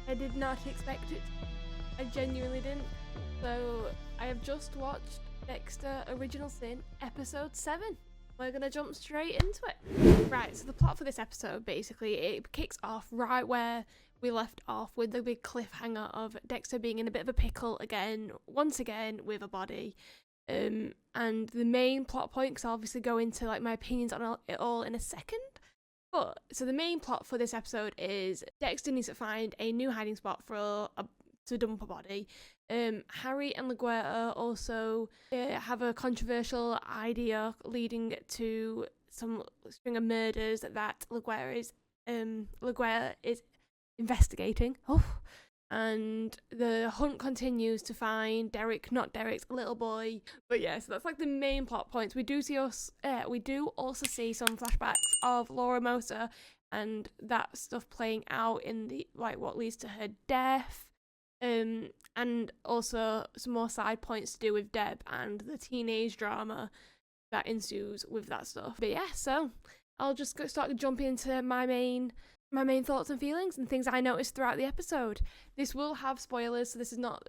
I did not expect it. I genuinely didn't. So I have just watched Dexter Original Sin episode 7. We're gonna jump straight into it. Right, so the plot for this episode, basically, it kicks off right where we left off with the big cliffhanger of Dexter being in a bit of a pickle again, once again, with a body. And the main plot point, because I'll obviously go into like my opinions on it all in a second. But so the main plot for this episode is Dexter needs to find a new hiding spot to dump a body. Harry and LaGuerta also have a controversial idea leading to some string of murders that LaGuerta is investigating. And the hunt continues to find Derek's little boy. But yeah, so that's like the main plot points. We do also see some flashbacks of Laura Moser and that stuff playing out in the what leads to her death. And also some more side points to do with Deb and the teenage drama that ensues with that stuff. But yeah, so I'll just start jumping into my main thoughts and feelings and things I noticed throughout the episode. This will have spoilers, so this is not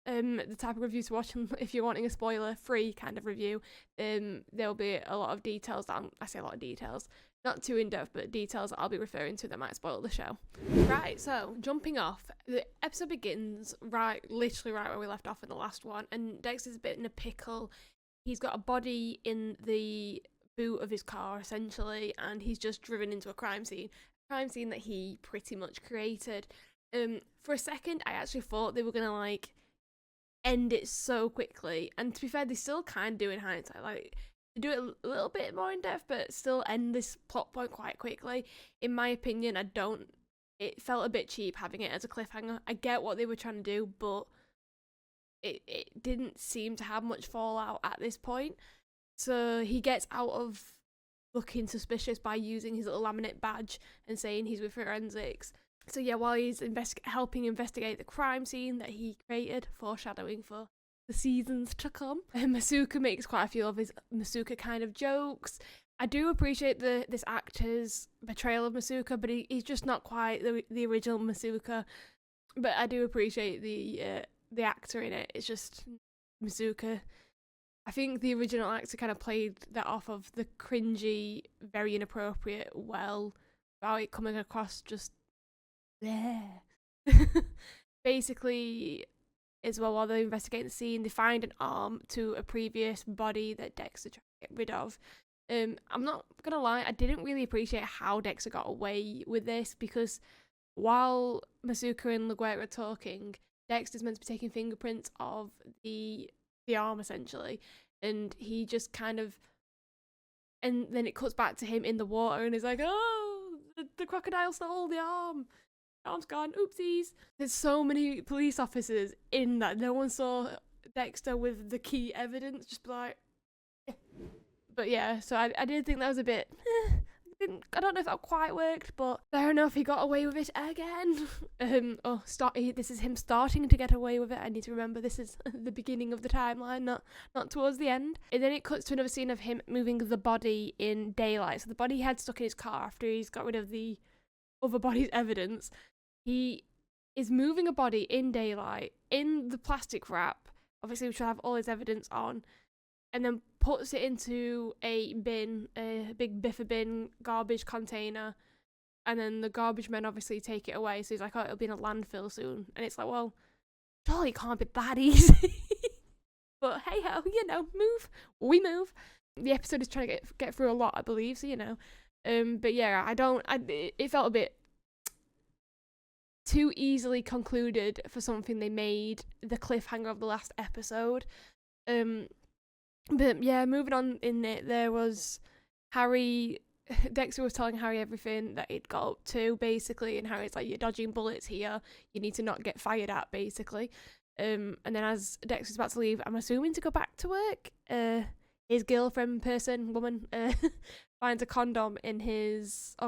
the type of review to watch if you're wanting a spoiler-free kind of review. There'll be a lot of details I say a lot of details, not too in-depth, but details that I'll be referring to that might spoil the show. Right, so jumping off, the episode begins literally right where we left off in the last one, and Dexter's a bit in a pickle. He's got a body in the boot of his car, essentially, and he's just driven into a crime scene that he pretty much created. For a second, I actually thought they were gonna end it so quickly, and to be fair, they still kind of do in hindsight. They do it a little bit more in depth, but still end this plot point quite quickly. In my opinion, it felt a bit cheap having it as a cliffhanger. I get what they were trying to do, but it didn't seem to have much fallout at this point. So he gets out of looking suspicious by using his little laminate badge and saying he's with forensics. So yeah, while he's helping investigate the crime scene that he created, foreshadowing for the seasons to come, Masuka makes quite a few of his Masuka kind of jokes. I do appreciate this actor's portrayal of Masuka, but he's just not quite the original Masuka. But I do appreciate the actor in it. It's just Masuka. I think the original actor kind of played that off of the cringy, very inappropriate well, without it coming across just there. Basically, as well, while they're investigating the scene, they find an arm to a previous body that Dexter tried to get rid of. I'm not gonna lie, I didn't really appreciate how Dexter got away with this, because while Masuka and LaGuerta are talking, Dexter's meant to be taking fingerprints of the arm, essentially, and he just kind of, and then it cuts back to him in the water and he's like, oh, the crocodile stole the arm, arm's gone, oopsies. There's so many police officers in that no one saw Dexter with the key evidence, just like But yeah, so I did think that was a bit I don't know if that quite worked, but fair enough, he got away with it again. This is him starting to get away with it. I need to remember this is the beginning of the timeline, not towards the end. And then it cuts to another scene of him moving the body in daylight. So the body he had stuck in his car after he's got rid of the other body's evidence. He is moving a body in daylight in the plastic wrap, obviously which will have all his evidence on, and then puts it into a bin, a big biffa bin garbage container, and then the garbage men obviously take it away, so he's like, oh, it'll be in a landfill soon. And it's like, well, surely it can't be that easy. But hey ho, we move. The episode is trying to get through a lot, I believe, so but yeah, it felt a bit too easily concluded for something they made the cliffhanger of the last episode. But yeah, moving on in it, there was Dexter was telling Harry everything that he'd got up to, basically, and Harry's like, you're dodging bullets here, you need to not get fired at, basically. And then as Dexter's about to leave, I'm assuming to go back to work, his girlfriend, woman, finds a condom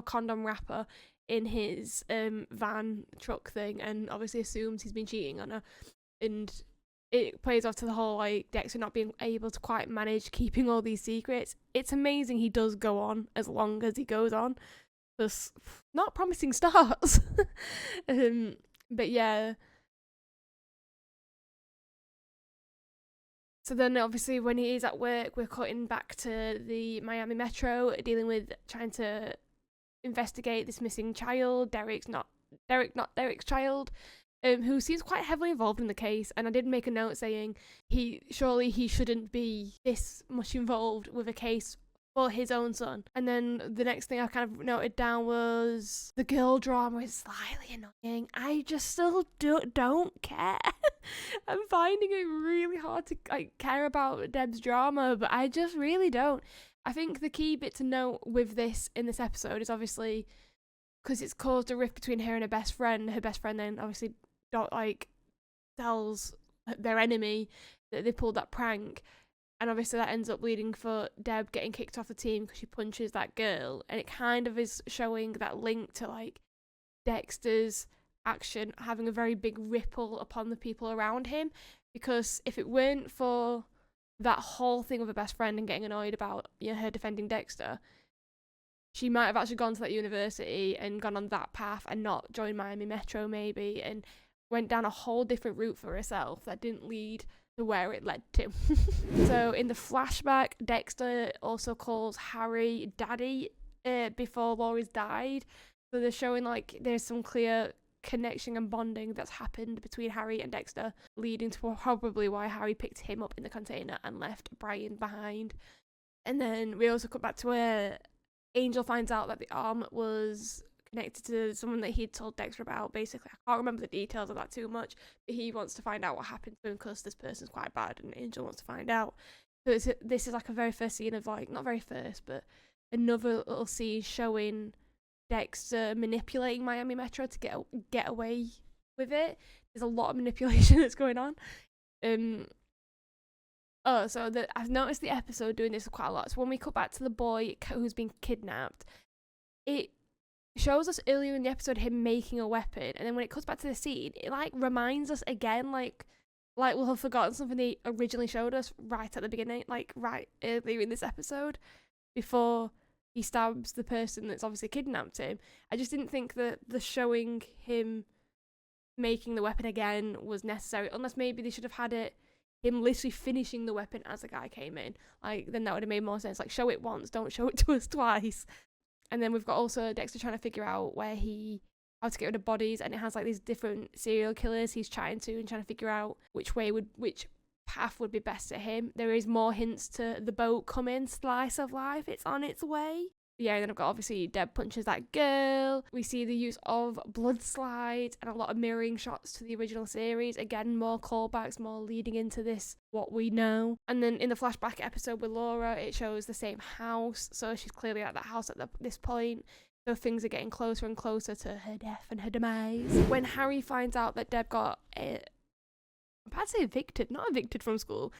condom wrapper in his van truck thing, and obviously assumes he's been cheating on her. And it plays off to the whole Dexter not being able to quite manage keeping all these secrets. It's amazing he does go on as long as he goes on. Just not promising starts. But yeah. So then obviously when he is at work, we're cutting back to the Miami Metro, dealing with trying to investigate this missing child. Derek's not Derek's child, who seems quite heavily involved in the case. And I did make a note saying he shouldn't be this much involved with a case for his own son. And then the next thing I kind of noted down was the girl drama is slightly annoying. I just still don't care. I'm finding it really hard to care about Deb's drama, but I just really don't. I think the key bit to note with this in this episode is obviously because it's caused a rift between her and her best friend. Her best friend then obviously tells their enemy that they pulled that prank. And obviously that ends up leading for Deb getting kicked off the team because she punches that girl. And it kind of is showing that link to Dexter's action having a very big ripple upon the people around him. Because if it weren't for that whole thing with her best friend and getting annoyed about her defending Dexter, she might have actually gone to that university and gone on that path and not joined Miami Metro maybe, and went down a whole different route for herself that didn't lead to where it led to. So in the flashback, Dexter also calls Harry daddy before Laura's died. So they're showing there's some clear connection and bonding that's happened between Harry and Dexter, leading to probably why Harry picked him up in the container and left Brian behind. And then we also cut back to where Angel finds out that the arm was connected to someone that he'd told Dexter about. Basically, I can't remember the details of that too much, but he wants to find out what happened to him because this person's quite bad, and Angel wants to find out. So this is a very first scene of not very first, but another little scene showing Dexter manipulating Miami Metro to get away with it. There's a lot of manipulation that's going on. I've noticed the episode doing this quite a lot. So when we cut back to the boy who's been kidnapped, it shows us earlier in the episode him making a weapon, and then when it cuts back to the scene, it reminds us again, like we'll have forgotten something they originally showed us right at the beginning, right earlier in this episode, before he stabs the person that's obviously kidnapped him. I just didn't think that the showing him making the weapon again was necessary, unless maybe they should have had him literally finishing the weapon as the guy came in. Then that would have made more sense. Show it once, don't show it to us twice. And then we've got also Dexter trying to figure out how to get rid of bodies, and it has these different serial killers he's chatting to and trying to figure out which path would be best for him. There is more hints to the boat coming, slice of life, it's on its way. Yeah, and then I've got obviously Deb punches that girl. We see the use of blood slides and a lot of mirroring shots to the original series. Again, more callbacks, more leading into this, what we know. And then in the flashback episode with Laura, it shows the same house. So she's clearly at that house at this point. So things are getting closer and closer to her death and her demise. When Harry finds out that Deb got I'm about to say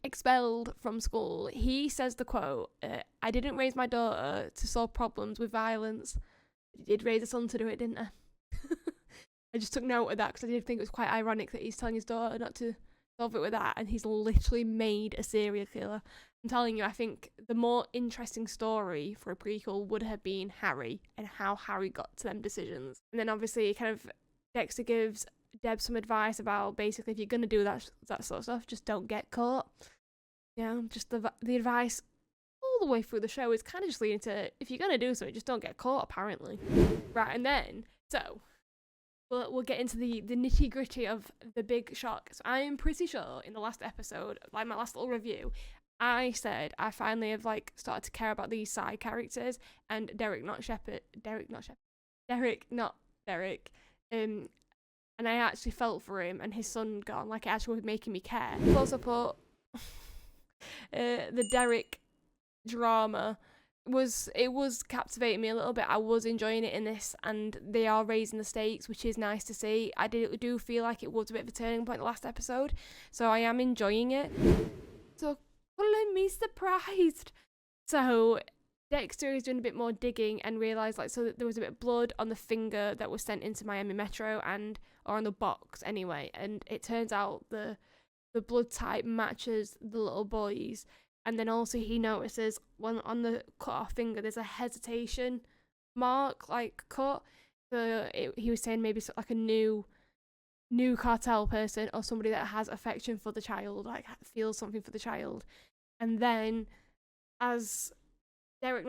expelled from school, he says the quote, I didn't raise my daughter to solve problems with violence. I did raise a son to do it, didn't I? I just took note of that because I did think it was quite ironic that he's telling his daughter not to solve it with that, and he's literally made a serial killer. I'm telling you, I think the more interesting story for a prequel would have been Harry and how Harry got to them decisions. And then obviously kind of Dexter gives Deb some advice about basically if you're going to do that sort of stuff, just don't get caught. Just the advice all the way through the show is kind of just leading to, if you're going to do something, just don't get caught, apparently. Right, and then, so we'll get into the nitty gritty of the big shock. So I am pretty sure in the last episode, my last little review, I said I finally have started to care about these side characters, and Derek, not Derek. And I actually felt for him and his son gone, it actually was making me care. I've also put the Derek drama was captivating me a little bit. I was enjoying it in this, and they are raising the stakes, which is nice to see. I do feel like it was a bit of a turning point the last episode, so I am enjoying it. So calling me surprised. So Dexter is doing a bit more digging and realised so that there was a bit of blood on the finger that was sent into Miami Metro or on the box anyway, and it turns out the blood type matches the little boy's. And then also he notices on the cut off finger there's a hesitation mark cut. So he was saying maybe a new new cartel person or somebody that has affection for the child, like feels something for the child. And then as Derek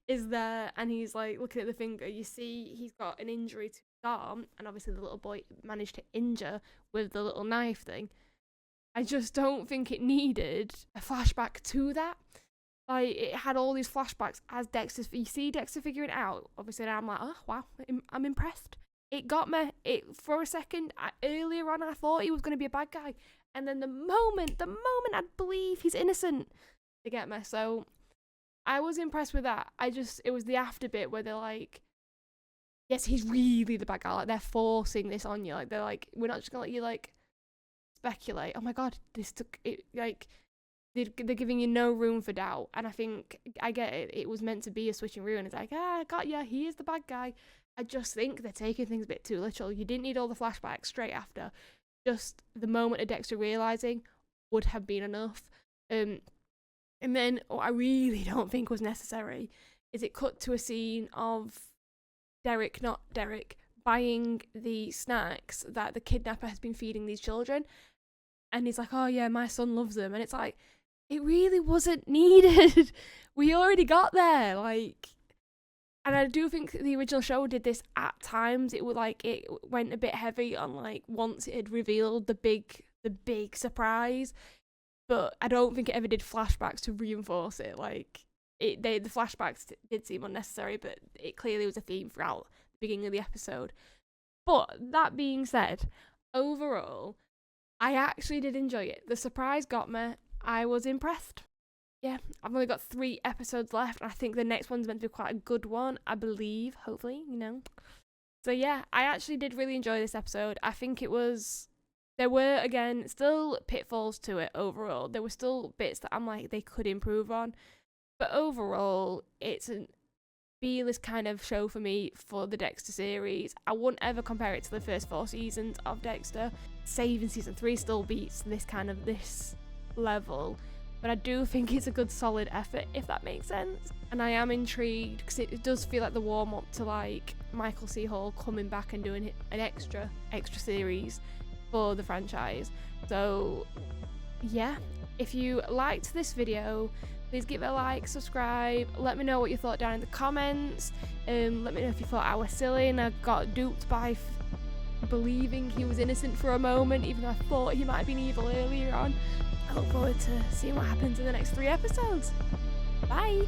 is there and he's like looking at the finger, you see he's got an injury to his arm, and obviously the little boy managed to injure with the little knife thing. I just don't think it needed a flashback to that. Like, it had all these flashbacks as you see Dexter figure it out, obviously, and I'm like, oh wow, I'm impressed. It got me. For a second, earlier on I thought he was going to be a bad guy, and then the moment I believe he's innocent, they get me. So I was impressed with that. It was the after bit where they're like, yes, he's really the bad guy. Like, they're forcing this on you. Like, they're like, we're not just gonna let you like speculate. Oh my god, this took it. Like, they're giving you no room for doubt. And I think I get it. It was meant to be a switcheroo, and it's like, I got ya. He is the bad guy. I just think they're taking things a bit too literal. You didn't need all the flashbacks straight after. Just the moment of Dexter realizing would have been enough. And then what I really don't think was necessary is it cut to a scene of Derek, not Derek, buying the snacks that the kidnapper has been feeding these children. And he's like, oh yeah, my son loves them. And it's like, it really wasn't needed. We already got there. Like, and I do think the original show did this at times. It went a bit heavy on like once it had revealed the big surprise. But I don't think it ever did flashbacks to reinforce it. Like, the flashbacks did seem unnecessary, but it clearly was a theme throughout the beginning of the episode. But that being said, overall, I actually did enjoy it. The surprise got me. I was impressed. Yeah, I've only got 3 episodes left. I think the next one's meant to be quite a good one, I believe, hopefully, you know. So yeah, I actually did really enjoy this episode. I think there were, again, still pitfalls to it overall. There were still bits that I'm like, they could improve on. But overall, it's a B-list kind of show for me for the Dexter series. I wouldn't ever compare it to the first 4 seasons of Dexter. Saving season 3 still beats this level. But I do think it's a good solid effort, if that makes sense. And I am intrigued because it does feel like the warm up to like Michael C. Hall coming back and doing an extra series for the franchise. So yeah, if you liked this video, please give it a like, subscribe, let me know what you thought down in the comments. Let me know if you thought I was silly and I got duped by believing he was innocent for a moment, even though I thought he might have been evil earlier on. I look forward to seeing what happens in the next 3 episodes. Bye!